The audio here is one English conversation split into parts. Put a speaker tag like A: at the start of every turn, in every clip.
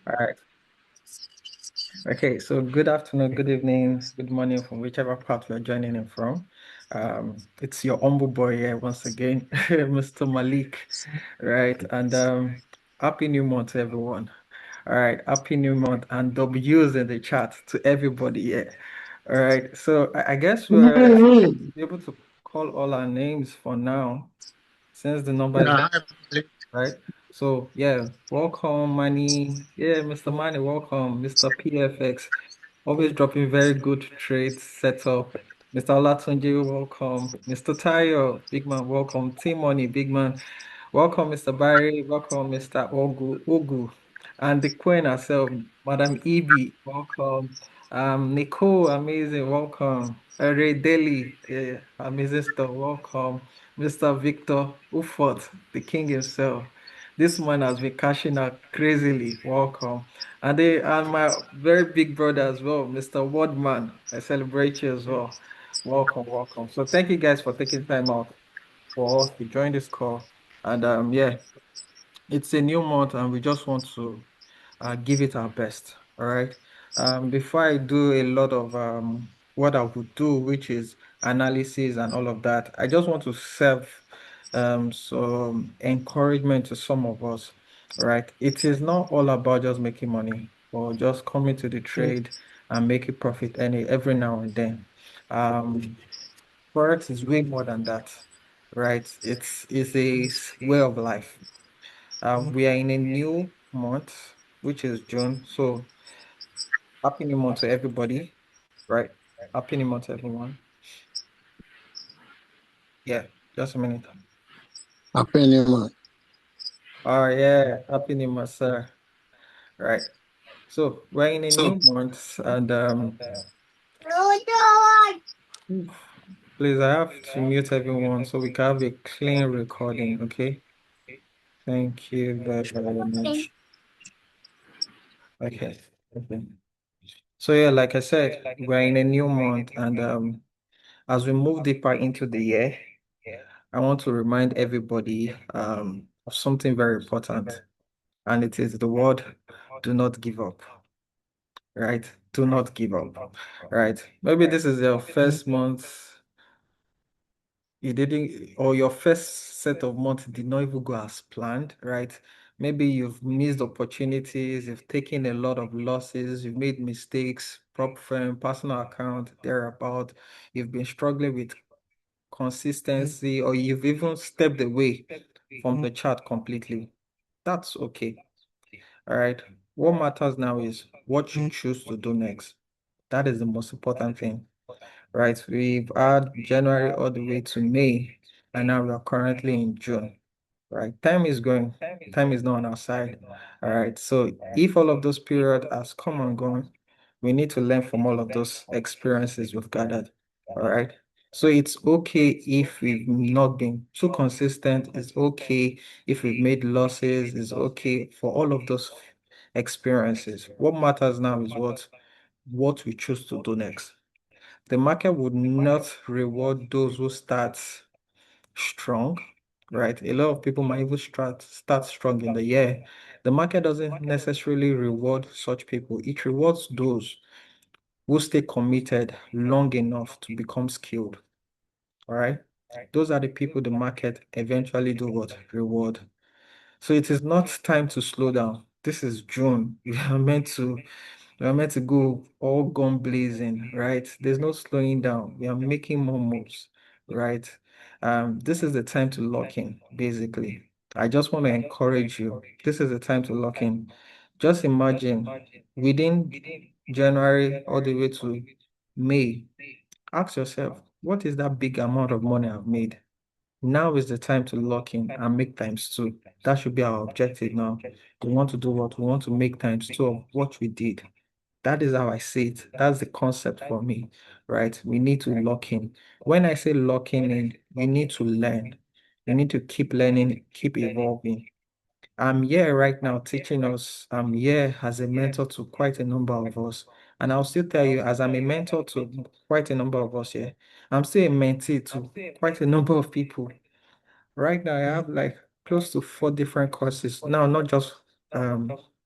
A: All right. Okay. So good afternoon, good evening, good morning from whichever part you're joining in from. It's your humble boy here once again, Mr. Malik. Right. And happy new month, to everyone. All right. Happy new month and W's in the chat to everybody here. All right. So I guess we're able to call all our names for now since the number is
B: Yeah,
A: right? So yeah, welcome, Manny. Yeah, Mr. Manny, welcome, Mr. PFX. Always dropping very good trades setup. Mr. Olatunji, welcome. Mr. Tayo, big man, welcome. T-Money, big man. Welcome, Mr. Barry. Welcome, Mr. Ogu. And the queen herself, Madam Evie. Welcome. Nicole, amazing. Welcome. Ray Daly, yeah, amazing stuff. Welcome. Mr. Victor Ufot, the king himself. This man has been cashing out crazily. Welcome. And my very big brother as well, Mr. Wardman. I celebrate you as well. Welcome, welcome. So thank you guys for taking time out for us to join this call. And yeah, it's a new month and we just want to give it our best. All right. Before I do a lot of what I would do, which is analysis and all of that, I just want to serve some encouragement to some of us. All right. It is not all about just making money or just coming to the trade and making profit every now and then. Um, Forex is way more than that, right? It's a way of life. We are in a new month, which is June. So happy new month to everybody, right? Happy new month to everyone. Yeah, just a minute.
B: happy new month.
A: Oh yeah, happy new month, sir. Right. So we're in a new month, and please, I have to mute everyone so we can have a clean recording. Okay. Thank you very much. Okay. Okay. So yeah, like I said, we're in a new month, and as we move deeper into the year, I want to remind everybody of something very important, and it is the word do not give up, right? Do not give up, right? Maybe this is your first month, you didn't, or your first set of months did not even go as planned, right? Maybe you've missed opportunities, you've taken a lot of losses, you've made mistakes, prop firm, personal account, thereabout. You've been struggling with consistency, or you've even stepped away from the chart completely. That's okay. All right. What matters now is what you choose to do next. That is the most important thing, right? We've had January all the way to May, and now we're currently in June, right? Time is going, time is not on our side. All right. So if all of those periods has come and gone, we need to learn from all of those experiences we've gathered. All right. So it's okay if we've not been too consistent. It's okay if we've made losses. It's okay for all of those experiences. What matters now is what we choose to do next. The market would not reward those who start strong, right? A lot of people might even start strong in the year. The market doesn't necessarily reward such people. It rewards those who stay committed long enough to become skilled. All right. Those are the people the market eventually do what? Reward. So it is not time to slow down. This is June. We are meant to go all gun blazing, right? There's no slowing down. We are making more moves, right? This is the time to lock in, basically. I just want to encourage you. This is the time to lock in. Just imagine within January all the way to May, ask yourself, what is that big amount of money I've made? Now is the time to lock in and make times two. That should be our objective now. We want to do what? We want to make times two of what we did. That is how I see it. That's the concept for me, right? We need to lock in. When I say locking in, you need to learn. You need to keep learning, keep evolving. I'm here right now teaching us. I'm here as a mentor to quite a number of us. And I'll still tell you, as I'm a mentor to quite a number of us here, I'm still a mentee to quite a number of people. Right now, I have like close to four different courses. Now, not just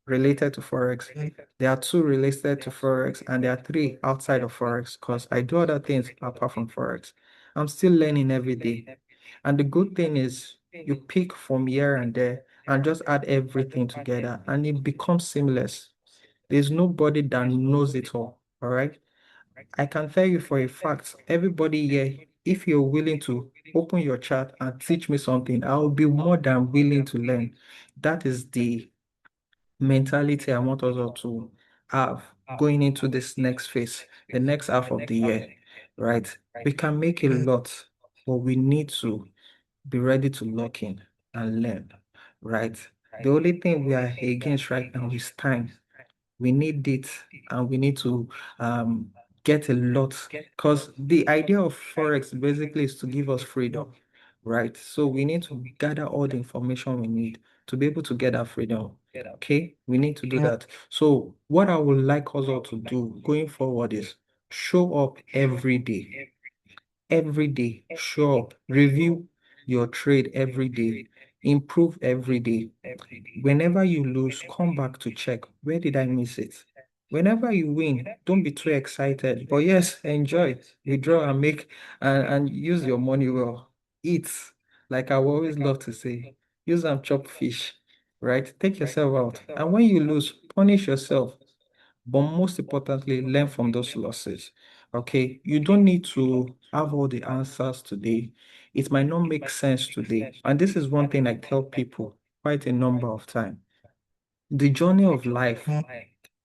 A: related to Forex. There are two related to Forex, and there are three outside of Forex because I do other things apart from Forex. I'm still learning every day. And the good thing is you pick from here and there and just add everything together and it becomes seamless. There's nobody that knows it all right? I can tell you for a fact, everybody here, if you're willing to open your chat and teach me something, I'll be more than willing to learn. That is the mentality I want us all to have going into this next phase, the next half of the year, right? We can make a lot, but we need to be ready to lock in and learn, right? The only thing we are against right now is time. We need it and we need to um, get a lot because the idea of Forex basically is to give us freedom, right? So we need to gather all the information we need to be able to get that freedom. Okay, we need to do that. So what I would like us all to do going forward is show up every day, show up, review your trade every day, improve every day. Whenever you lose, come back to check where did I miss it? Whenever you win, don't be too excited. But yes, enjoy it. Withdraw and make and use your money well. Eat, like I will always love to say, use and chop fish, right? Take yourself out. And when you lose, punish yourself. But most importantly, learn from those losses. Okay, you don't need to have all the answers today. It might not make sense today. And this is one thing I tell people quite a number of times. The journey of life,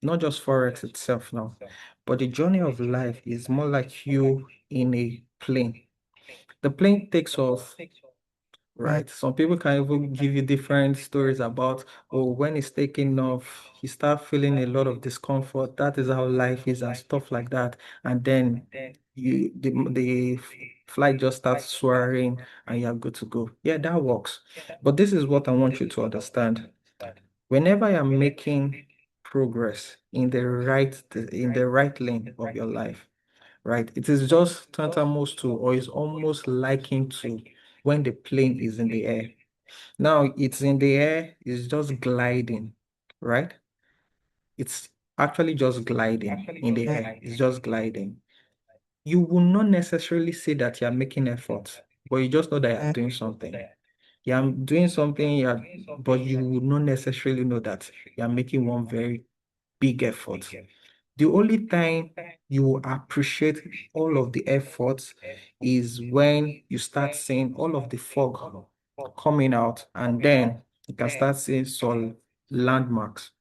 A: not just Forex itself now, but the journey of life is more like you in a plane. The plane takes off, right? Some people can even give you different stories about, oh, when it's taking off, you start feeling a lot of discomfort. That is how life is and stuff like that. And then the flight just starts soaring and you're good to go. Yeah, that works. But this is what I want you to understand. Whenever you're making progress in the right lane of your life, right? It is just tantamount to, or is almost likened to when the plane is in the air. Now it's in the air, it's just gliding, right? It's actually just gliding in the air. It's just gliding. You will not necessarily say that you're making effort, but you just know that you're doing something. You're doing something, but you will not necessarily know that you're making one very big effort. The only time you will appreciate all of the efforts is when you start seeing all of the fog coming out, and then you can start seeing some landmarks.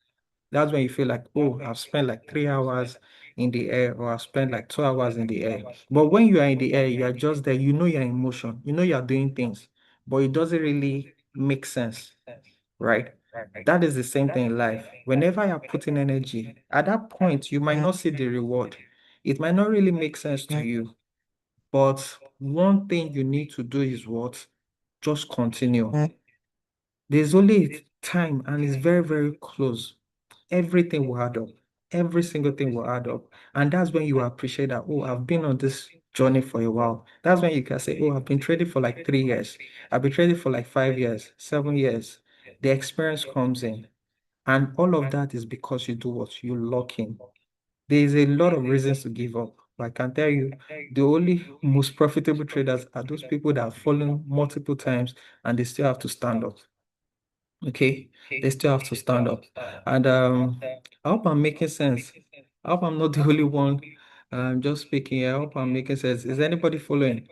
A: That's when you feel like, oh, I've spent like 3 hours in the air, or I've spent like 2 hours in the air. But when you are in the air, you are just there, you know you're in motion, you know you're doing things, but it doesn't really make sense, right? That is the same thing in life. Whenever you're putting energy, at that point, you might not see the reward. It might not really make sense to you. But one thing you need to do is what? Just continue. There's only a time and it's very, very close. Everything will add up. Every single thing will add up. And that's when you appreciate that, oh, I've been on this journey for a while. That's when you can say, oh, I've been trading for like 3 years. I've been trading for like 5 years, 7 years. The experience comes in. And all of that is because you do what? You lock in. There is a lot of reasons to give up. But I can tell you, the only most profitable traders are those people that have fallen multiple times and they still have to stand up. Okay, they still have to stand up. And I hope I'm making sense. I hope I'm not the only one just speaking. I hope I'm making sense. Is anybody following?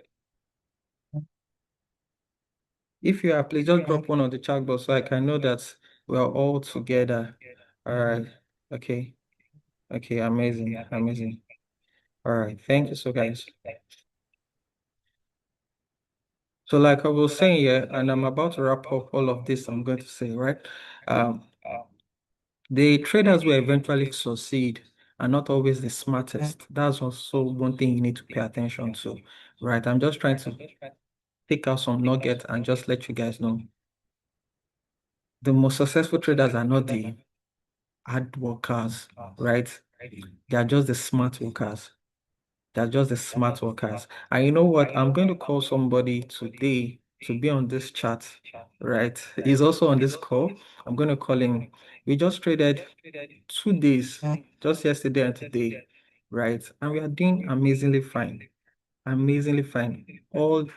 A: If you are, please just drop one on the chat box so I can know that we're all together. All right. Okay. Okay. Amazing. Amazing. All right. Thank you so guys. So like I was saying here, and I'm about to wrap up all of this I'm going to say, right? Um, The traders will eventually succeed are not always the smartest. That's also one thing you need to pay attention to, right? I'm just trying to pick out some nuggets and just let you guys know. The most successful traders are not the hard workers, right? They are just the smart workers. They're just the smart workers. And you know what? I'm going to call somebody today to be on this chat, right? He's also on this call. I'm going to call him. We just traded 2 days, just yesterday and today, right? And we are doing amazingly fine. Amazingly fine. All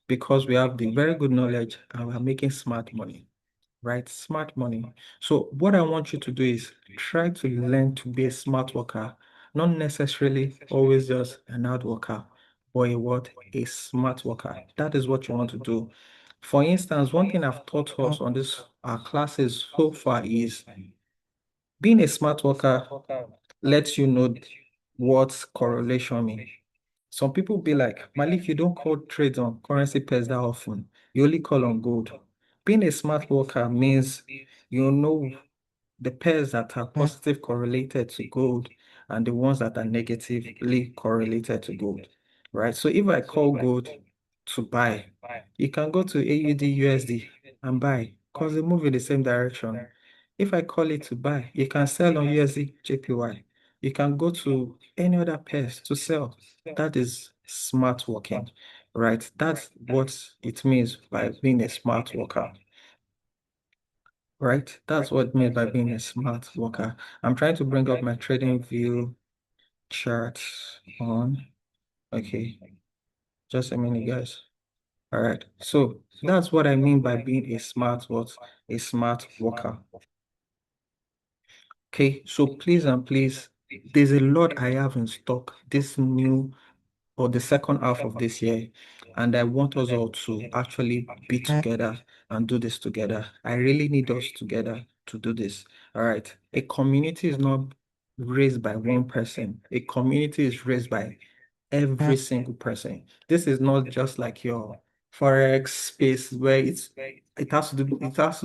A: because we have the very good knowledge and we are making smart money, right? Smart money. So what I want you to do is try to learn to be a smart worker, not necessarily always just an hard worker, but a what? A smart worker. That is what you want to do. For instance, one thing I've taught us on this our classes so far is being a smart worker lets you know what correlation means. Some people be like, Malik, you don't call trades on currency pairs that often. You only call on gold. Being a smart worker means you know the pairs that are positive correlated to gold and the ones that are negatively correlated to gold, right? So if I call gold to buy, you can go to AUD USD and buy because they move in the same direction. If I call it to buy, you can sell on USD JPY. You can go to any other pairs to sell. That is smart working, right? That's what it means by being a smart worker. Right? That's what it means by being a smart worker. I'm trying to bring up my trading view chart on. Okay, just a minute, guys. All right. So that's what I mean by being a smart what? A smart worker. Okay, so please and please, there's a lot I have in stock this new or the second half of this year. And I want us all to actually be together and do this together. I really need us together to do this. All right. A community is not raised by one person. A community is raised by every single person. This is not just like your forex space where it has to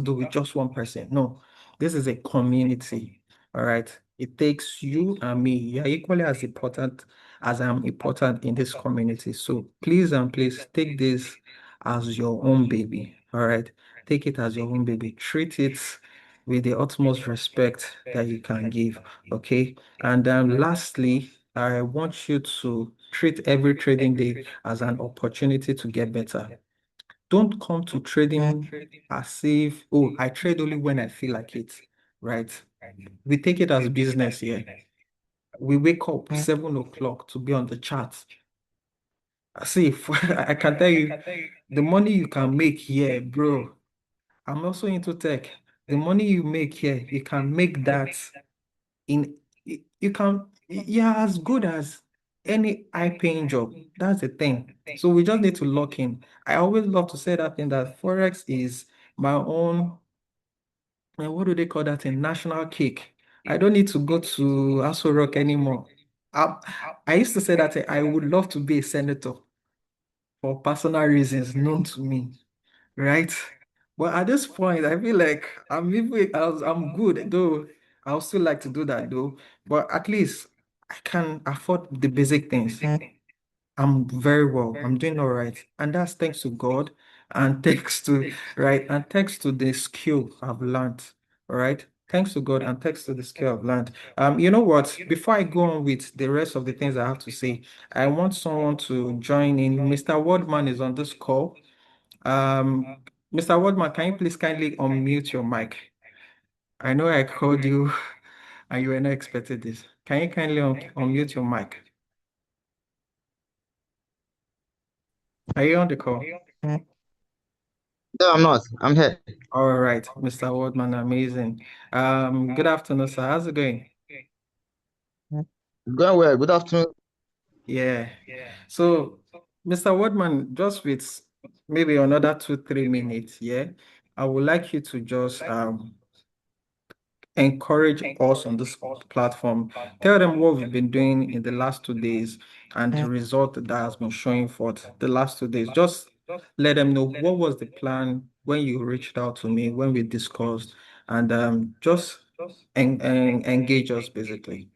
A: do with just one person. No, this is a community. All right. It takes you and me. You're equally as important as I'm important in this community. So please and please take this as your own baby. All right. Take it as your own baby. Treat it with the utmost respect that you can give. Okay. And then lastly, I want you to treat every trading day as an opportunity to get better. Don't come to trading as if, oh, I trade only when I feel like it, right? We take it as business here. We wake up 7 o'clock to be on the chart. See, I can tell you the money you can make here, bro. I'm also into tech. The money you make here, you can make that in you can you're as good as any high-paying job. That's the thing. So we just need to lock in. I always love to say that thing that Forex is my own, what do they call that thing? National cake. I don't need to go to Aso Rock anymore. I, I used to say that I would love to be a senator for personal reasons known to me, right? But at this point, I feel like I'm good, though I would still like to do that though. But at least I can afford the basic things. I'm very well. I'm doing all right. And that's thanks to God and thanks to right and thanks to the skill I've learned. All right. Thanks to God and thanks to the skill I've learned. You know what? Before I go on with the rest of the things I have to say, I want someone to join in. Mr. Wordman is on this call. Um, Mr. Wordman, can you please kindly unmute your mic? I know I called you and you were not expecting this. Can you kindly unmute your mic? Are you on the call?
C: No, I'm not. I'm here.
A: All right, Mr. Wardman, amazing. Good afternoon, sir. How's it going?
C: Going well. Good afternoon.
A: Yeah. So, Mr. Wardman, just with maybe another 2, 3 minutes, yeah, I would like you to just encourage us on this platform. Tell them what we've been doing in the last 2 days and the result that has been showing forth the last 2 days. Just let them know what was the plan when you reached out to me, when we discussed, and just engage us basically.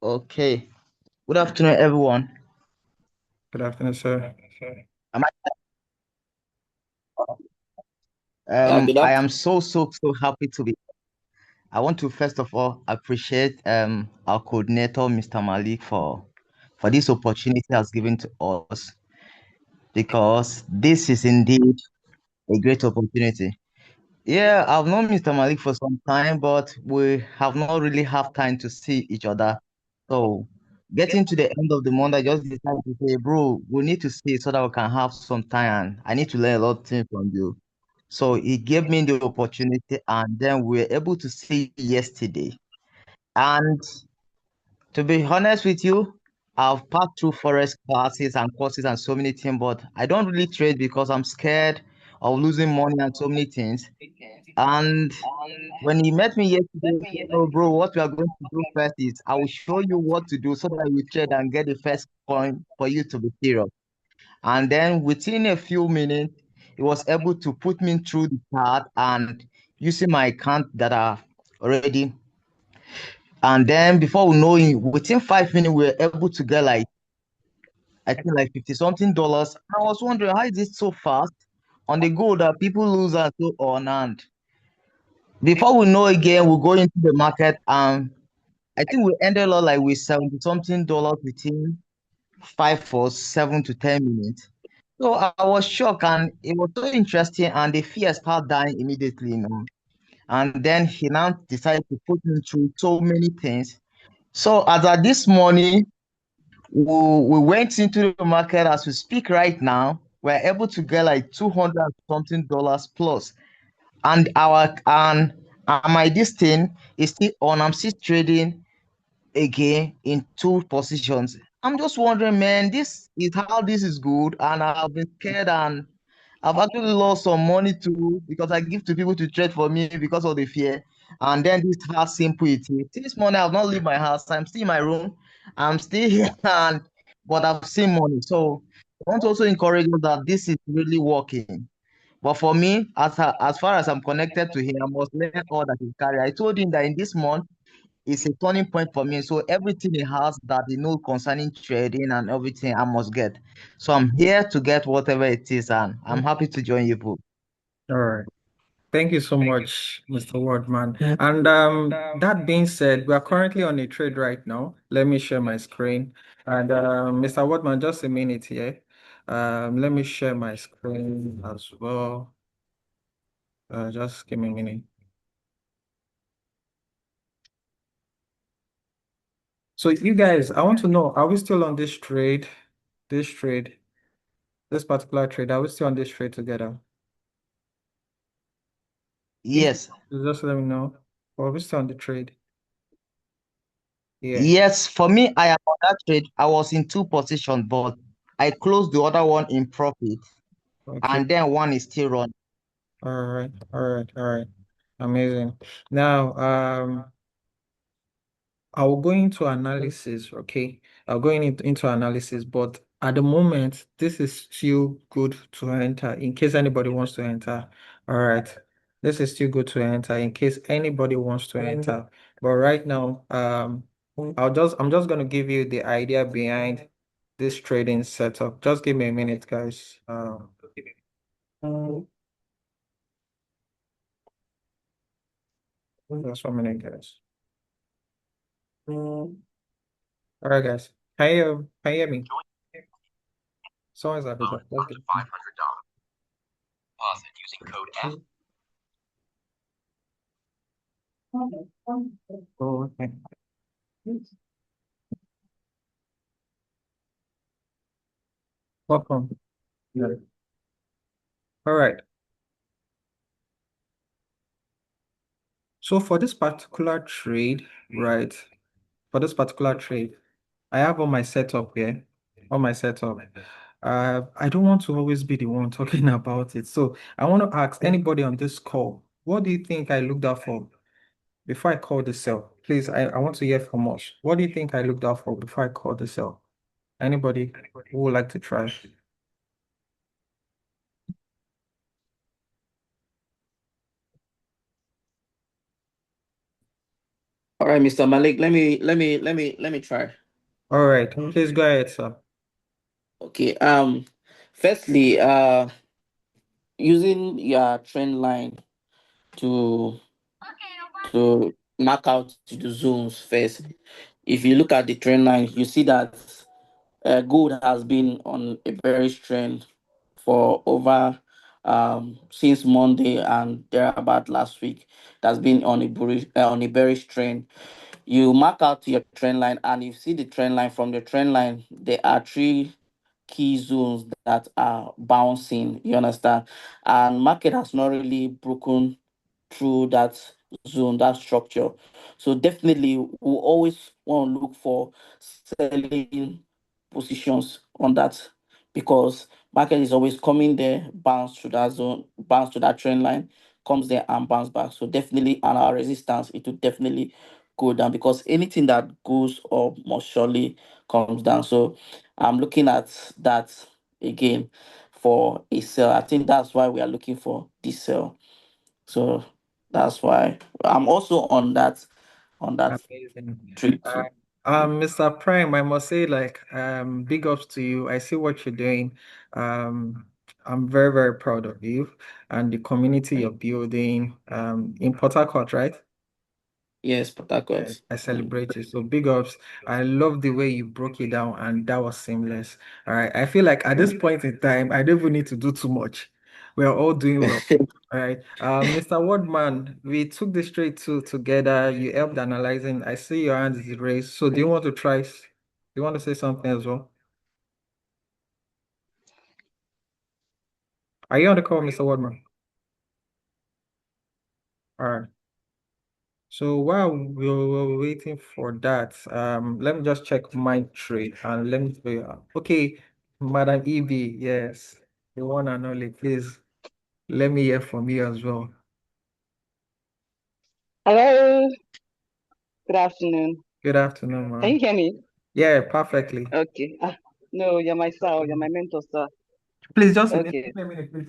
C: Okay. Good afternoon, everyone.
A: Good afternoon, sir.
C: Am
D: Good
C: I
D: afternoon.
C: am so happy to be. I want to first of all appreciate our coordinator, Mr. Malik, for this opportunity has given to us because this is indeed a great opportunity. Yeah, I've known Mr. Malik for some time, but we have not really have time to see each other. So getting to the end of the month, I just decided to say, bro, we need to see so that we can have some time and I need to learn a lot of things from you. So he gave me the opportunity and then we were able to see yesterday. And to be honest with you, I've passed through forex classes and courses and so many things, but I don't really trade because I'm scared of losing money and so many things. And when he met me yesterday, he said, "No, bro, what we are going to do first is I will show you what to do so that you trade and get the first coin for you to be serious." And then within a few minutes, he was able to put me through the chart and using my account that are already. And then before we know it, within 5 minutes, we were able to get like I think like 50 something dollars. I was wondering how is it so fast on the go that people lose and so on. And before we know again, we go into the market and I think we ended up like with 70 something dollars within 5 or 7 to 10 minutes. So I was shocked and it was so interesting and the fear started dying immediately, And then he now decided to put me through so many things. So as at this morning, we went into the market as we speak right now. We're able to get like 200 something dollars plus. And my this thing is still on. I'm still trading again in two positions. I'm just wondering, man, this is how this is good, and I've been scared and I've actually lost some money too because I give to people to trade for me because of the fear. And then this is how simple it is. This morning I've not leave my house. I'm still in my room. I'm still here, but I've seen money. So I want to also encourage you that this is really working. But for me, as far as I'm connected to him, I must learn all that he carry. I told him that in this month it's a turning point for me. So everything he has that he knows concerning trading and everything I must get. So I'm here to get whatever it is, and I'm happy to join you, bro.
A: All right. Thank you so much, Mr. Wardman. And that being said, we are currently on a trade right now. Let me share my screen. And Mr. Wardman, just a minute here. Let me share my screen as well. Just give me a minute. So you guys, I want to know, are we still on this trade? This trade, this particular trade, are we still on this trade together?
C: Yes.
A: Just let me know. Or are we still on the trade? Yeah.
C: Yes, for me, I am on that trade. I was in two positions, but I closed the other one in profit,
A: Okay.
C: and then one is still running.
A: All right. All right. All right. Amazing. Now, I'll go into analysis, okay? I'll go into analysis, but at the moment, this is still good to enter in case anybody wants to enter. All right. This is still good to enter in case anybody wants to enter. But right now, I'm just gonna give you the idea behind this trading setup. Just give me a minute, guys. Just 1 minute, guys. All right, guys. Can you hear me? Someone's at the door. Let's get- Oh, okay. Welcome. Yeah. All right. So for this particular trade, right? For this particular trade, I have on my setup here. On my setup. I don't want to always be the one talking about it. So I want to ask anybody on this call, what do you think I looked out for before I call the sell? Please, I want to hear from us. What do you think I looked out for before I call the sell? Anybody who would like to try?
D: All right, Mr. Malik, let me try.
A: All right, please go ahead, sir.
D: Okay. Firstly, using your trend line to mark out the zones first. If you look at the trend line, you see that gold has been on a bearish trend for over since Monday and thereabout last week. That's been on a bearish trend. You mark out your trend line, and you see the trend line. From the trend line, there are three key zones that are bouncing. You understand? And market has not really broken through that zone, that structure. So definitely we always want to look for selling positions on that, because market is always coming there, bounce through that zone, bounce to that trend line, comes there and bounce back. So definitely on our resistance, it will definitely go down, because anything that goes up must surely comes down. So I'm looking at that again for a sell. I think that's why we are looking for this sell. So that's why I'm also on that
A: Amazing.
D: trade
A: Uh,
D: too.
A: Mr. Prime, I must say, like, big ups to you. I see what you're doing. I'm very, very proud of you and the community you're building, in Port Harcourt, right?
D: Yes, Port
A: Yeah,
D: Harcourt.
A: I celebrate you. So big ups. I love the way you broke it down, and that was seamless. All right. I feel like at this point in time, I don't even need to do too much. We are all doing well. All right. Mr. Wordman, we took this straight to together. You helped analyzing. I see your hand is raised. So do you want to try? Do you want to say something as well? Are you on the call, Mr. Wordman? All right. So while we were waiting for that, let me just check my trade and let me okay, Madam EB, yes, the one and only, please let me hear from you as well.
E: Hello, good afternoon.
A: Good afternoon,
E: Can you
A: ma'am.
E: hear me?
A: Yeah, perfectly.
E: Okay. No, you're my sir, you're my mentor, sir.
A: Please just a
E: Okay.
A: minute, please.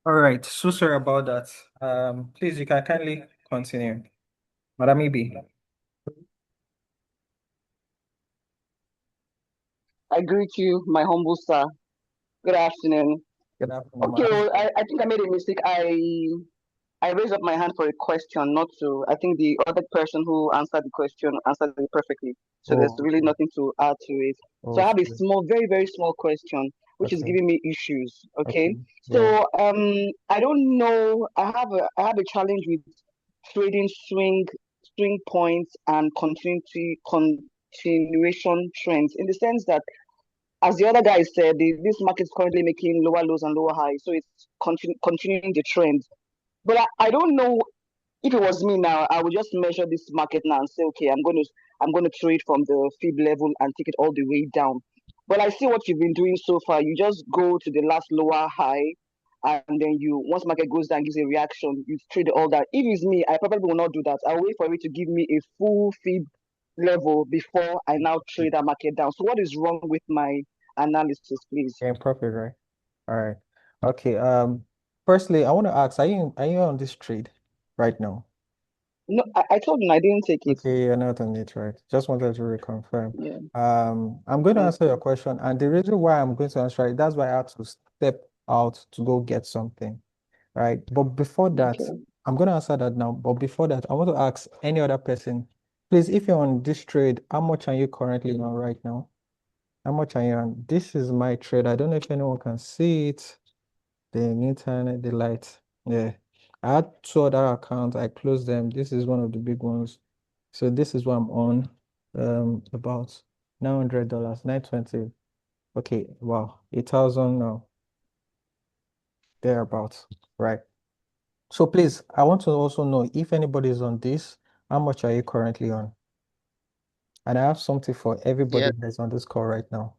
A: All right, so sorry about that. Please, you can kindly continue. Madam EB.
E: I greet you, my humble sir. Good afternoon.
A: Good afternoon,
E: Okay,
A: madam.
E: well, I think I made a mistake. I raised up my hand for a question, not to. I think the other person who answered the question answered it perfectly. So there's
A: Oh,
E: really
A: okay.
E: nothing to add to it. So
A: Oh,
E: I have a
A: sorry.
E: small, very, very small question, which is
A: Okay,
E: giving me issues.
A: okay,
E: Okay.
A: yeah.
E: So I don't know. I have a challenge with trading swing points and continuation trends, in the sense that, as the other guy said, this market is currently making lower lows and lower highs, so it's continuing the trend. But I don't know, if it was me now, I would just measure this market now and say, okay, I'm gonna trade from the fib level and take it all the way down. But I see what you've been doing so far. You just go to the last lower high, and then once market goes down, gives a reaction, you trade all that. If it's me, I probably will not do that. I'll wait for it to give me a full fib level before I now trade that market down. So what is wrong with my analysis, please?
A: Yeah, profit, right? All right. Okay. Firstly, I want to ask, are you on this trade right now?
E: No, I told you I didn't take it.
A: Okay, you're not on it, right? Just wanted to reconfirm.
E: Yeah.
A: I'm going to answer your
E: Okay.
A: question, and the reason why I'm going to answer it, that's why I had to step out to go get something, right? But before that,
E: Okay.
A: I'm going to answer that now. But before that, I want to ask any other person, please, if you're on this trade, how much are you currently on right now? How much are you on? This is my trade. I don't know if anyone can see it. The internet, the light. Yeah. I had two other accounts. I closed them. This is one of the big ones. So this is what I'm on. About $900, 920. Okay, wow. 8,000 now. Thereabouts. Right. So please, I want to also know if anybody is on this, how much are you currently on? And I have something for everybody
C: Yes,
A: that's on this call right now.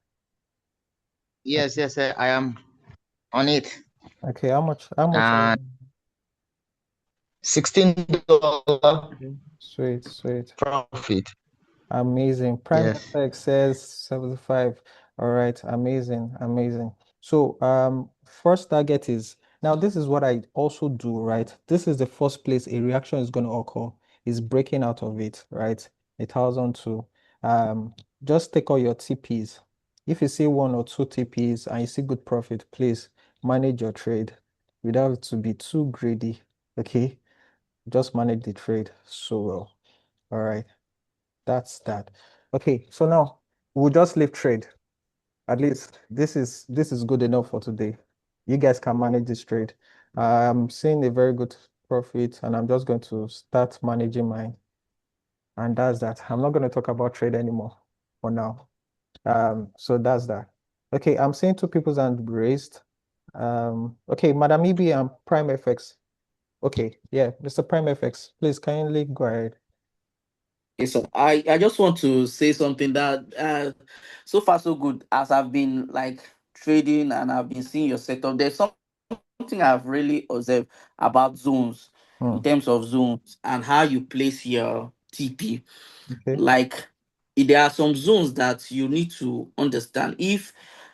C: yes, I am on it.
A: Okay, how much are
C: And
A: you?
C: $16
A: Okay. Sweet, sweet.
C: profit.
A: Amazing. Prime
C: Yes.
A: FX says 75. All right. Amazing. Amazing. So, first target is Now, this is what I also do, right? This is the first place a reaction is going to occur, is breaking out of it, right? 1,002. Just take all your TPs. If you see 1 or 2 TPs and you see good profit, please manage your trade without to be too greedy, okay? Just manage the trade so well. All right, that's that. Okay, so now we'll just leave trade. At least this is good enough for today. You guys can manage this trade. I'm seeing a very good profit, and I'm just going to start managing mine. And that's that. I'm not going to talk about trade anymore for now. So that's that. Okay, I'm seeing 2 people's hand raised. Okay, Madam EB and Prime FX. Okay, yeah, Mr. Prime FX, please kindly go ahead.
D: Yes, so I just want to say something that so far so good as I've been like trading and I've been seeing your setup. There's something I've really observed about zones in
A: Hmm,
D: terms of zones and how you place your TP.
A: okay,
D: Like there are some zones that you need to understand if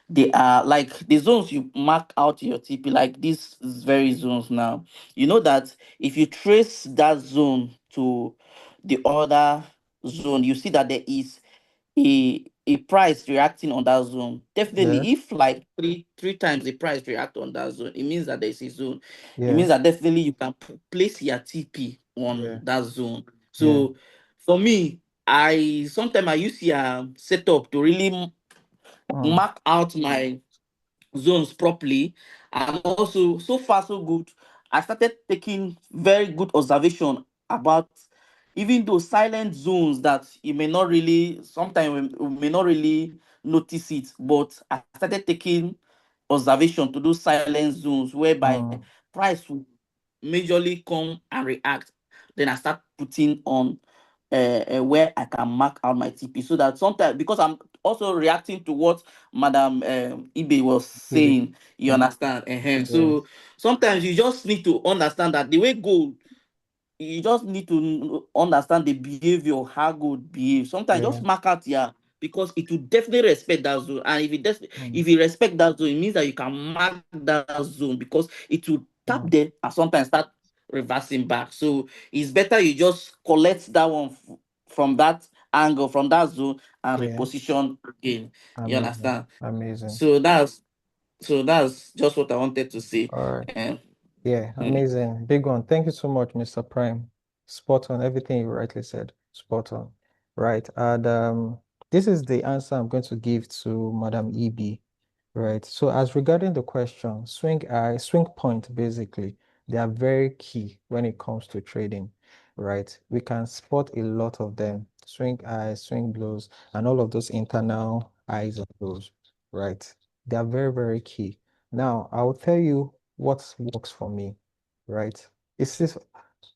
D: they are like the zones you mark out your TP, like these very zones now. You know that if you trace that zone to the other zone, you see that there is a price reacting on that zone.
A: yeah,
D: Definitely, if like three times the price react on that zone, it means that there's a zone. It
A: yeah,
D: means that definitely you can place your TP on
A: yeah,
D: that zone.
A: yeah,
D: So for me, I sometimes I use your setup to really
A: hmm,
D: mark out my zones properly. And also, so far, so good. I started taking very good observation about even those silent zones that you may not really, sometimes we may not really notice it, but I started taking observation to those silent zones whereby
A: hmm,
D: price will majorly come and react. Then I start putting on where I can mark out my TP so that sometimes because I'm also reacting to what Madam Ibe was
A: maybe,
D: saying, you
A: hmm,
D: understand?
A: yeah,
D: So sometimes you just need to understand that the way gold, you just need to understand the behavior, how gold behave. Sometimes just
A: yeah,
D: mark out yeah, because it will definitely respect that zone. And
A: hmm,
D: if you respect that zone, it means that you can mark that zone because it will tap
A: hmm,
D: there and sometimes start reversing back. So it's better you just collect that one from that angle, from that zone, and
A: yeah,
D: reposition again. You
A: amazing,
D: understand?
A: amazing.
D: So that's just what I wanted to say.
A: All right.
D: Um,
A: Yeah,
D: mm.
A: amazing. Big one. Thank you so much, Mr. Prime. Spot on. Everything you rightly said. Spot on. Right. And this is the answer I'm going to give to Madam EB. Right. So as regarding the question, swing point, basically, they are very key when it comes to trading. Right. We can spot a lot of them. Swing highs, swing lows, and all of those internal highs and lows. Right. They are very, very key. Now, I will tell you what works for me, right? It's this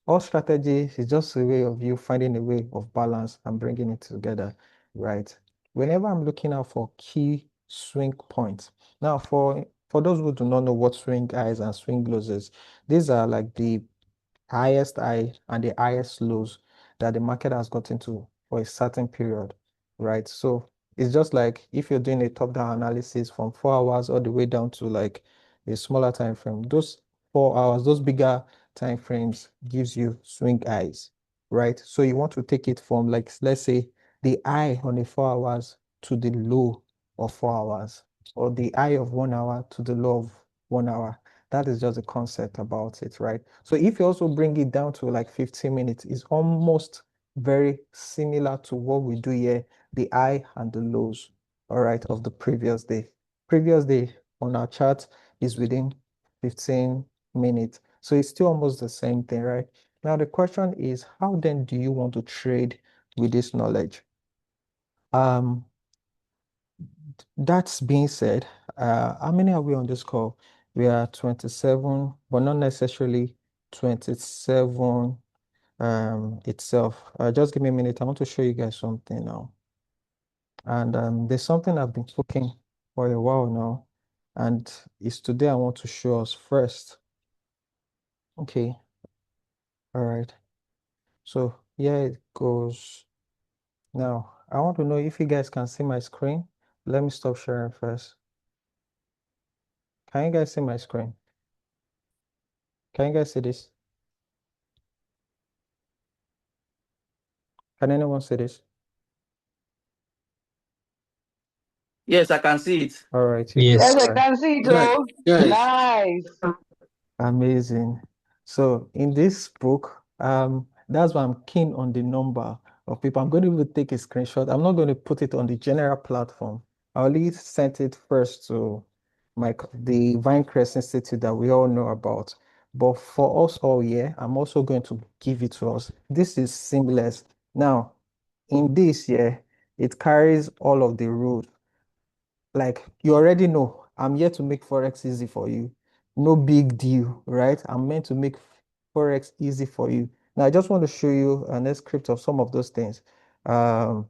A: all strategy is just a way of you finding a way of balance and bringing it together, right? Whenever I'm looking out for key swing points. Now, for those who do not know what swing highs and swing lows is, these are like the highest high and the highest lows that the market has gotten to for a certain period, right? So it's just like if you're doing a top-down analysis from 4 hours all the way down to like a smaller time frame, those 4 hours, those bigger time frames gives you swing highs, right? So you want to take it from like let's say the high on the 4 hours to the low of 4 hours, or the high of 1 hour to the low of 1 hour. That is just a concept about it, right? So if you also bring it down to like 15 minutes, it's almost very similar to what we do here, the high and the lows, all right, of the previous day. Previous day on our chart is within 15 minutes. So it's still almost the same thing, right? Now the question is, how then do you want to trade with this knowledge? Um, That's being said, how many are we on this call? We are 27, but not necessarily 27 itself. Just give me a minute. I want to show you guys something now. And there's something I've been cooking for a while now, and it's today I want to show us first. Okay, all right. So here it goes. Now, I want to know if you guys can see my screen. Let me stop sharing first. Can you guys see my screen? Can you guys see this? Can anyone see this?
D: Yes, I can see it.
A: All right, you can.
B: Yes.
E: Yes, I
A: All right.
E: can see it.
B: Yes.
E: Oh,
B: Yes.
E: nice.
A: Amazing. So in this book, that's why I'm keen on the number of people. I'm going to even take a screenshot. I'm not going to put it on the general platform. I only sent it first to the Vinecrest Institute that we all know about. But for us all here, I'm also going to give it to us. This is seamless. Now, in this year, it carries all of the rules. Like you already know, I'm here to make Forex easy for you. No big deal, right? I'm meant to make Forex easy for you. Now, I just want to show you an script of some of those things. Um,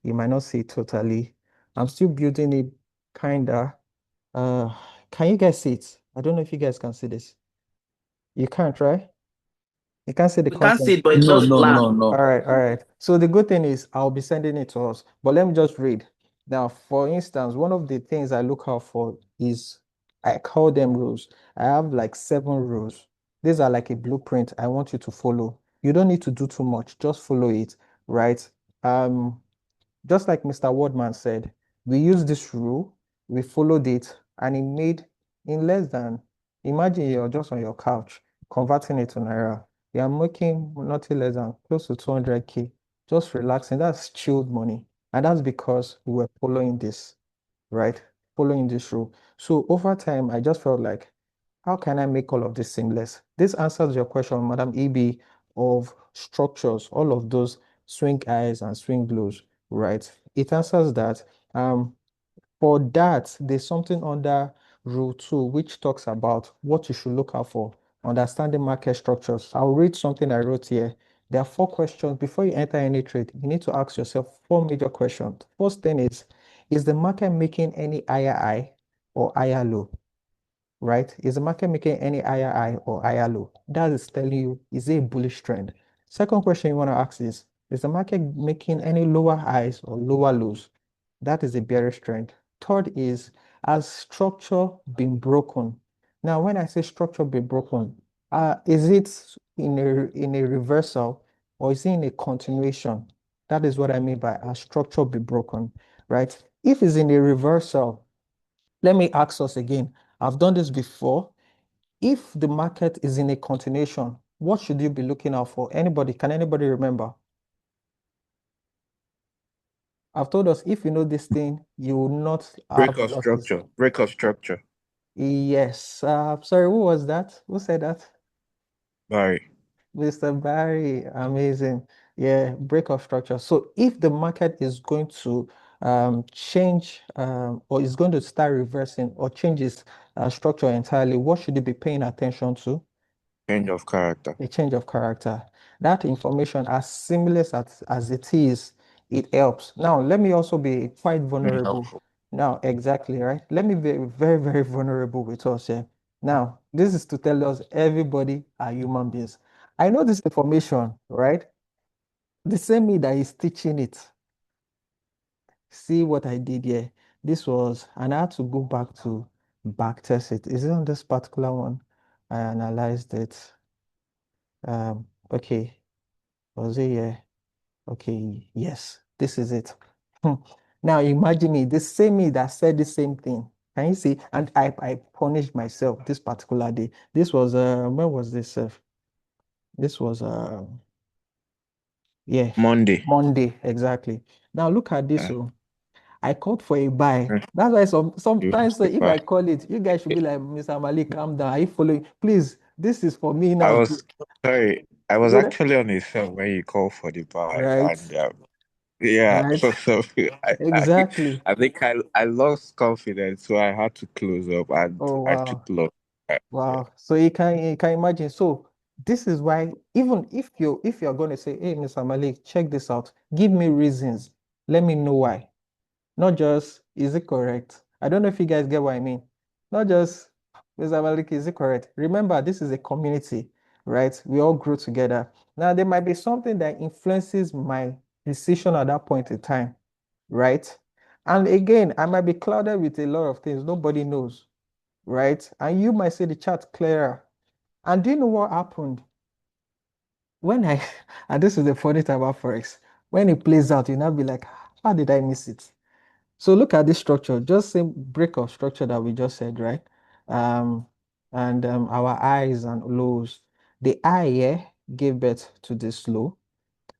A: you might not see it totally. I'm still building it kinda. Uh, can you guys see it? I don't know if you guys can see this. You can't, right? You can't see the
D: We can't see
A: content.
D: it, but it's
B: No,
D: just
B: no,
D: black.
B: no, no.
A: All right. So the good thing is I'll be sending it to us, but let me just read. Now, for instance, one of the things I look out for is I call them rules. I have like 7 rules. These are like a blueprint I want you to follow. You don't need to do too much, just follow it, right? Um, just like Mr. Wardman said, we used this rule, we followed it, and it made in less than, imagine you're just on your couch, converting it to Naira. You're making nothing less than close to 200K, just relaxing. That's chilled money. And that's because we were following this, right? Following this rule. So over time, I just felt like, how can I make all of this seamless? This answers your question, Madam EB, of structures, all of those swing highs and swing lows, right? It answers that. For that, there's something under Rule 2, which talks about what you should look out for, understanding market structures. I'll read something I wrote here. There are 4 questions. Before you enter any trade, you need to ask yourself 4 major questions. First thing is the market making any higher high or higher low? Right? Is the market making any higher high or higher low? That is telling you, is it a bullish trend? Second question you want to ask is the market making any lower highs or lower lows? That is a bearish trend. Third is, has structure been broken? Now, when I say structure been broken, is it in a reversal or is it in a continuation? That is what I mean by a structure be broken, right? If it's in a reversal, let me ask us again. I've done this before. If the market is in a continuation, what should you be looking out for? Anybody? Can anybody remember? I've told us if you know this thing, you will not
B: Break
A: have
B: of
A: losses.
B: structure. Break of structure.
A: Yes. Sorry, who was that? Who said that?
B: Barry.
A: Mr. Barry. Amazing. Yeah, break of structure. So if the market is going to change or is going to start reversing or change its structure entirely, what should you be paying attention to?
B: Change of character.
A: A change of character. That information, as seamless as it is, it helps. Now, let me also be quite vulnerable.
B: Helpful.
A: Now, exactly, right? Let me be very, very vulnerable with us here. Now, this is to tell us everybody are human beings. I know this information, right? The same me that is teaching it. See what I did here. This was, and I had to go back to back test it. Is it on this particular one? I analyzed it. Okay. Was it here? Okay, yes, this is it. Now imagine me, the same me that said the same thing. Can you see? And I punished myself this particular day. This was when was this? This was yeah,
B: Monday.
A: Monday, exactly. Now look at this.
B: Uh,
A: Oh, I called for a buy.
B: uh,
A: That's why
B: you
A: sometimes if I
B: buy.
A: call it, you guys should be like, Mr. Malik, calm down. Are you following? Please, this is for me
B: I
A: now to
B: was sorry. I was
A: you know,
B: actually on a cell when you called for the buy,
A: right,
B: and yeah,
A: right,
B: so
A: exactly.
B: I think I lost confidence, so I had to close up, and
A: Oh
B: I took
A: wow.
B: loss. Yeah.
A: Wow. So you can imagine. So this is why even if you're going to say, hey, Mr. Malik, check this out, give me reasons. Let me know why. Not just is it correct? I don't know if you guys get what I mean. Not just Mr. Malik, is it correct? Remember, this is a community, right? We all grow together. Now there might be something that influences my decision at that point in time, right? And again, I might be clouded with a lot of things. Nobody knows, right? And you might see the chart clearer. And do you know what happened? When I, and this is the funny thing about Forex, when it plays out, you now be like, how did I miss it? So look at this structure, just same break of structure that we just said, right? Um, and our highs and lows. The high here gave birth to this low,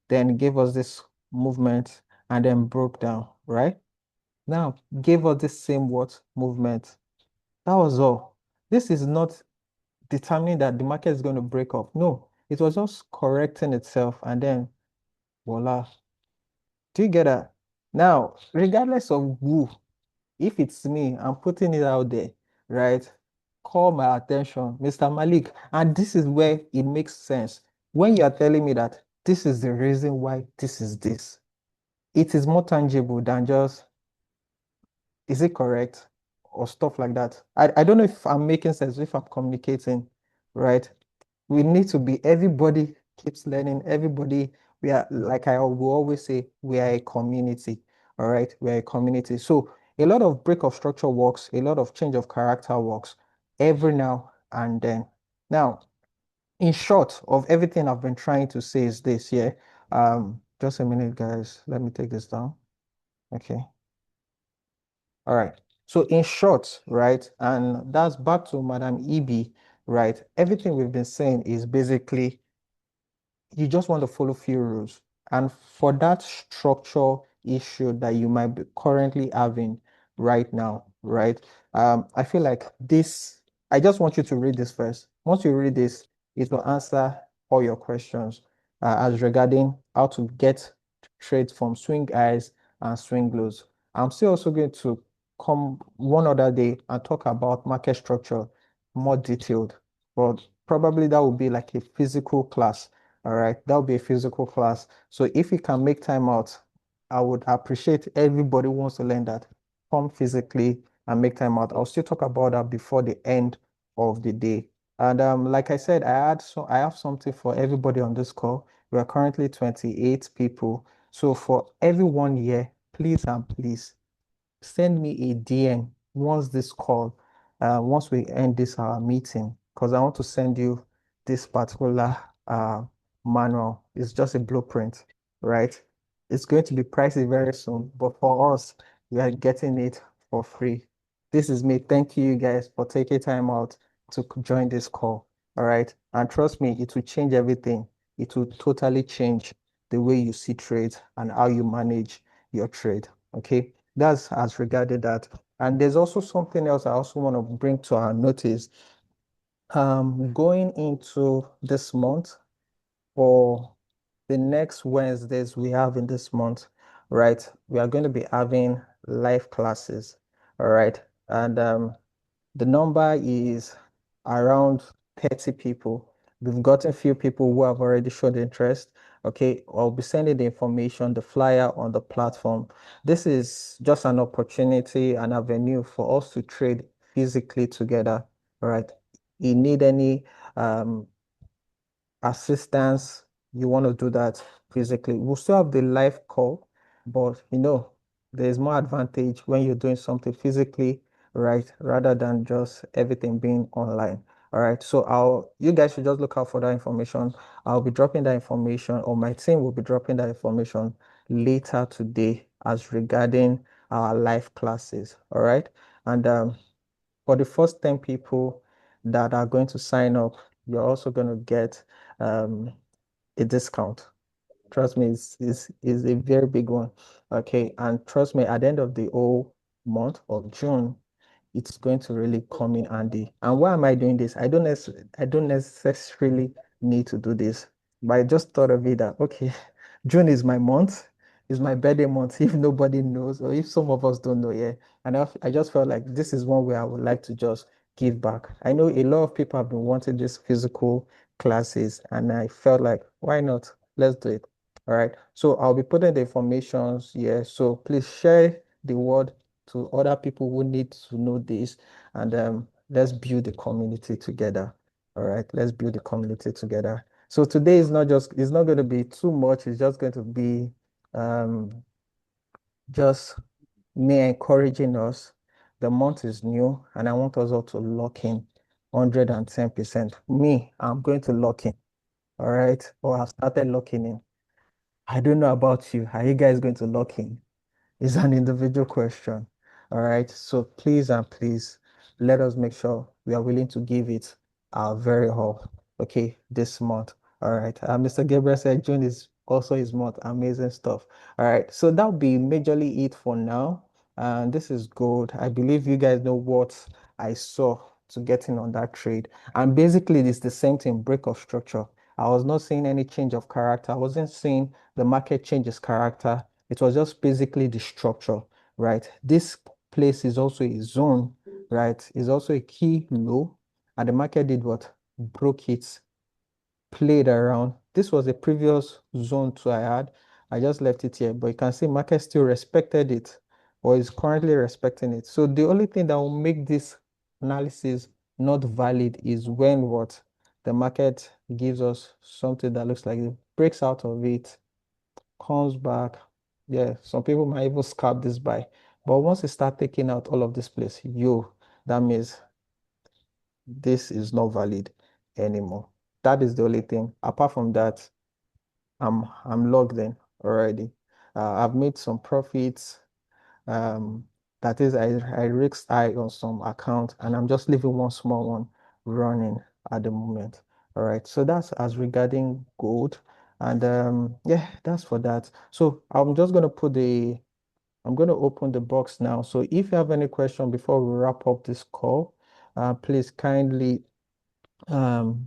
A: then gave us this movement, and then broke down, right? Now gave us this same what movement. That was all. This is not determining that the market is going to break off. No, it was just correcting itself, and then voila. Do you get that? Now, regardless of who, if it's me, I'm putting it out there, right? Call my attention, Mr. Malik. And this is where it makes sense. When you are telling me that this is the reason why this is this, it is more tangible than just, is it correct? Or stuff like that. I don't know if I'm making sense, if I'm communicating, right? We need to be, everybody keeps learning, everybody, we are, like I will always say, we are a community, all right? We are a community. So a lot of break of structure works, a lot of change of character works every now and then. Now, in short of everything I've been trying to say is this, yeah. Just a minute, guys. Let me take this down. Okay. All right. So in short, right, and that's back to Madam EB, right? Everything we've been saying is basically you just want to follow few rules. And for that structure issue that you might be currently having right now, right? I feel like this, I just want you to read this first. Once you read this, it will answer all your questions as regarding how to get trades from swing highs and swing lows. I'm still also going to come one other day and talk about market structure more detailed, but probably that will be like a physical class. All right, that'll be a physical class. So if you can make time out, I would appreciate everybody who wants to learn that. Come physically and make time out. I'll still talk about that before the end of the day. And like I said, I have something for everybody on this call. We are currently 28 people. So for every 1 year, please and please send me a DM once this call, once we end this our meeting, because I want to send you this particular manual. It's just a blueprint, right? It's going to be pricey very soon, but for us, we are getting it for free. This is me. Thank you guys for taking time out to join this call. All right. And trust me, it will change everything. It will totally change the way you see trades and how you manage your trade. Okay. That's as regarded that. And there's also something else I also want to bring to our notice. Going into this month, for the next Wednesdays we have in this month, right? We are going to be having live classes, all right? And the number is around 30 people. We've gotten a few people who have already showed interest. Okay, I'll be sending the information, the flyer on the platform. This is just an opportunity, an avenue for us to trade physically together. All right. You need any um, assistance, you want to do that physically. We'll still have the live call, but there's more advantage when you're doing something physically, right? Rather than just everything being online. All right. So you guys should just look out for that information. I'll be dropping that information, or my team will be dropping that information later today as regarding our live classes. All right. And for the first 10 people that are going to sign up, you're also going to get um, a discount. Trust me, is a very big one. Okay, and trust me, at the end of the whole month of June, it's going to really come in handy. And why am I doing this? I don't necessarily need to do this, but I just thought of it that okay, June is my month, is my birthday month. If nobody knows, or if some of us don't know yet, and I just felt like this is one way I would like to just give back. I know a lot of people have been wanting these physical classes, and I felt like why not? Let's do it. All right. So I'll be putting the informations here. So please share the word to other people who need to know this, and let's build the community together. All right, let's build the community together. So today is not just, it's not going to be too much, it's just going to be um just me encouraging us. The month is new, and I want us all to lock in. 110%. Me, I'm going to lock in. All right. Or I've started locking in. I don't know about you. Are you guys going to lock in? It's an individual question. All right. So please and please let us make sure we are willing to give it our very all. Okay, this month. All right. Mr. Gabriel said June is also his month. Amazing stuff. All right. So that'll be majorly it for now. And this is good. I believe you guys know what I saw to getting on that trade. And basically, it's the same thing, break of structure. I was not seeing any change of character. I wasn't seeing the market change its character. It was just basically the structure, right? This place is also a zone, right? Is also a key low, and the market did what? Broke it, played around. This was a previous zone too I had. I just left it here, but you can see market still respected it or is currently respecting it. So the only thing that will make this analysis not valid is when what? The market gives us something that looks like it breaks out of it, comes back. Yeah, some people might even scalp this buy. But once you start taking out all of this place, that means this is not valid anymore. That is the only thing. Apart from that, I'm logged in already. I've made some profits. Um, that is, I risked high on some account, and I'm just leaving one small one running at the moment. All right, so that's as regarding gold, and yeah, that's for that. So I'm gonna open the box now. So if you have any question before we wrap up this call, please kindly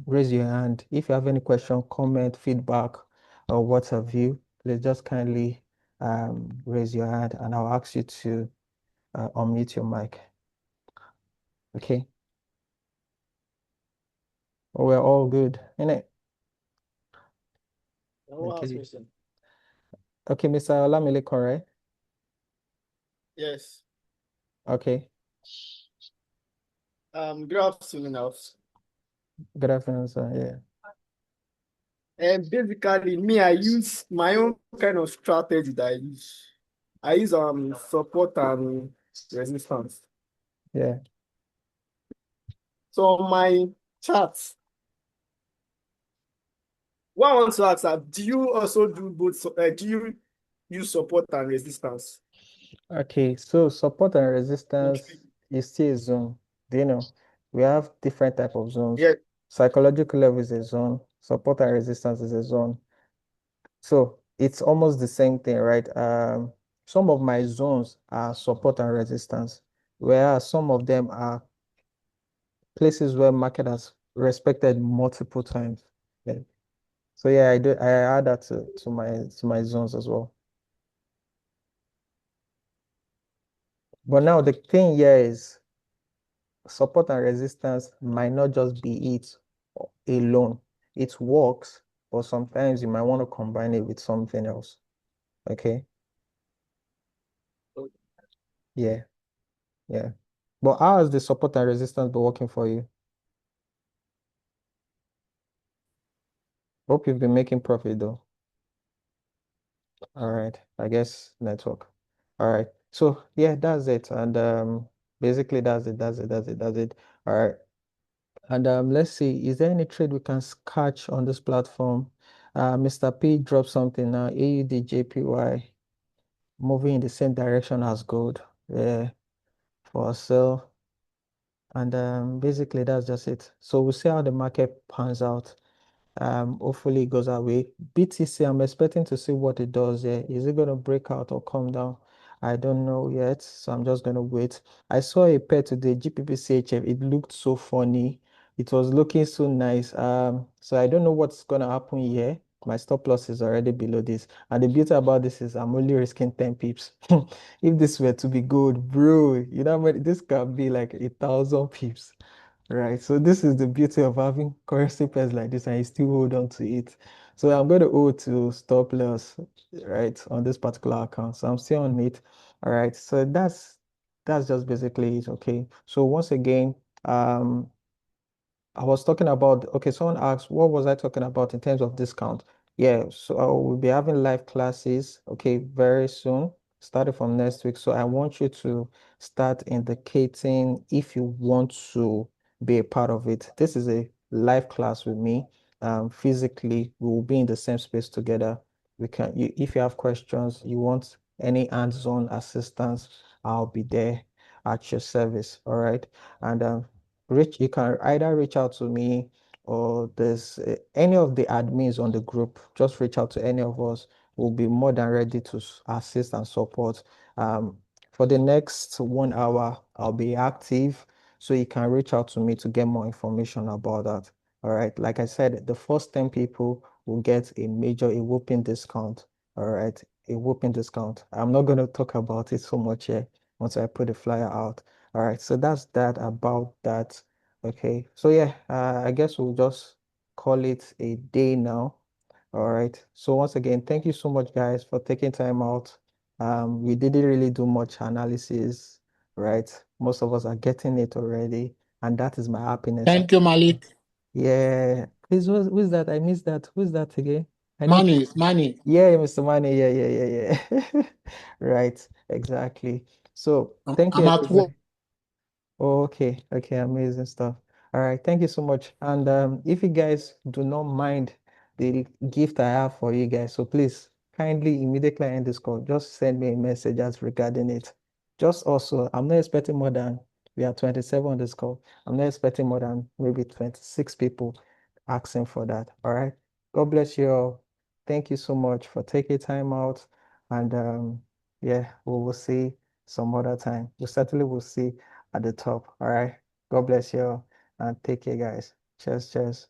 A: raise your hand. If you have any question, comment, feedback, or what have you, please just kindly raise your hand and I'll ask you to unmute your mic. Okay. Oh, we're all good, innit? Okay. Okay, Mr. Olamilekon, right?
F: Yes.
A: Okay.
F: Good afternoon, Alf.
A: Good afternoon, sir. Yeah.
F: And basically, me, I use my own kind of strategy that I use. I use support and resistance.
A: Yeah.
F: So on my charts, what I want to ask are, do you also do both? Do you use support and resistance?
A: Okay, so support and resistance is still a zone. Do you know? We have different type of zones.
F: Yeah.
A: Psychological level is a zone. Support and resistance is a zone. So it's almost the same thing, right? Some of my zones are support and resistance, whereas some of them are places where market has respected multiple times. Yeah. So yeah, I add that to my zones as well. But now the thing here is support and resistance might not just be it alone. It works, but sometimes you might want to combine it with something else. Okay. Yeah. Yeah. But how has the support and resistance been working for you? Hope you've been making profit though. All right. I guess network. All right. So yeah, that's it. And basically that's it. All right. And let's see, is there any trade we can catch on this platform? Mr. P dropped something now. AUD JPY moving in the same direction as gold. Yeah, for sale. And basically that's just it. So we'll see how the market pans out. Hopefully it goes our way. BTC, I'm expecting to see what it does here. Is it going to break out or come down? I don't know yet, so I'm just going to wait. I saw a pair today, GPPCHF. It looked so funny. It was looking so nice. So I don't know what's going to happen here. My stop loss is already below this. And the beauty about this is I'm only risking 10 pips. If this were to be good, bro, you know, this can be like 1,000 pips. Right. So this is the beauty of having currency pairs like this and you still hold on to it. So I'm going to hold to stop loss, right, on this particular account. So I'm still on it. All right. So that's just basically it. Okay. So once again, I was talking about, okay, someone asked, what was I talking about in terms of discount? Yeah, so we'll be having live classes, okay, very soon, starting from next week. So I want you to start indicating if you want to be a part of it. This is a live class with me. Physically, we will be in the same space together. If you have questions, you want any hands-on assistance, I'll be there at your service. All right. And you can either reach out to me or there's any of the admins on the group. Just reach out to any of us. We'll be more than ready to assist and support. Um, for the next 1 hour, I'll be active, so you can reach out to me to get more information about that. All right. Like I said, the first 10 people will get a whooping discount. All right. A whooping discount. I'm not going to talk about it so much here once I put the flyer out. All right. So that's that about that. Okay. So yeah, I guess we'll just call it a day now. All right. So once again, thank you so much, guys, for taking time out. We didn't really do much analysis, right? Most of us are getting it already, and that is my happiness.
G: Thank you, Malik.
A: Yeah. Please, who's that? I missed that. Who's that again? I need.
G: Money.
A: Yeah, Mr. Money. Yeah. Right. Exactly. So thank you,
G: I'm at work.
A: everybody. Okay, amazing stuff. All right, thank you so much. And if you guys do not mind the gift I have for you guys, so please kindly immediately end this call. Just send me a message as regarding it. Just also, I'm not expecting more than we are 27 on this call. I'm not expecting more than maybe 26 people asking for that. All right. God bless you all. Thank you so much for taking time out. And yeah, we will see some other time. We certainly will see at the top. All right. God bless you all and take care, guys. Cheers, cheers.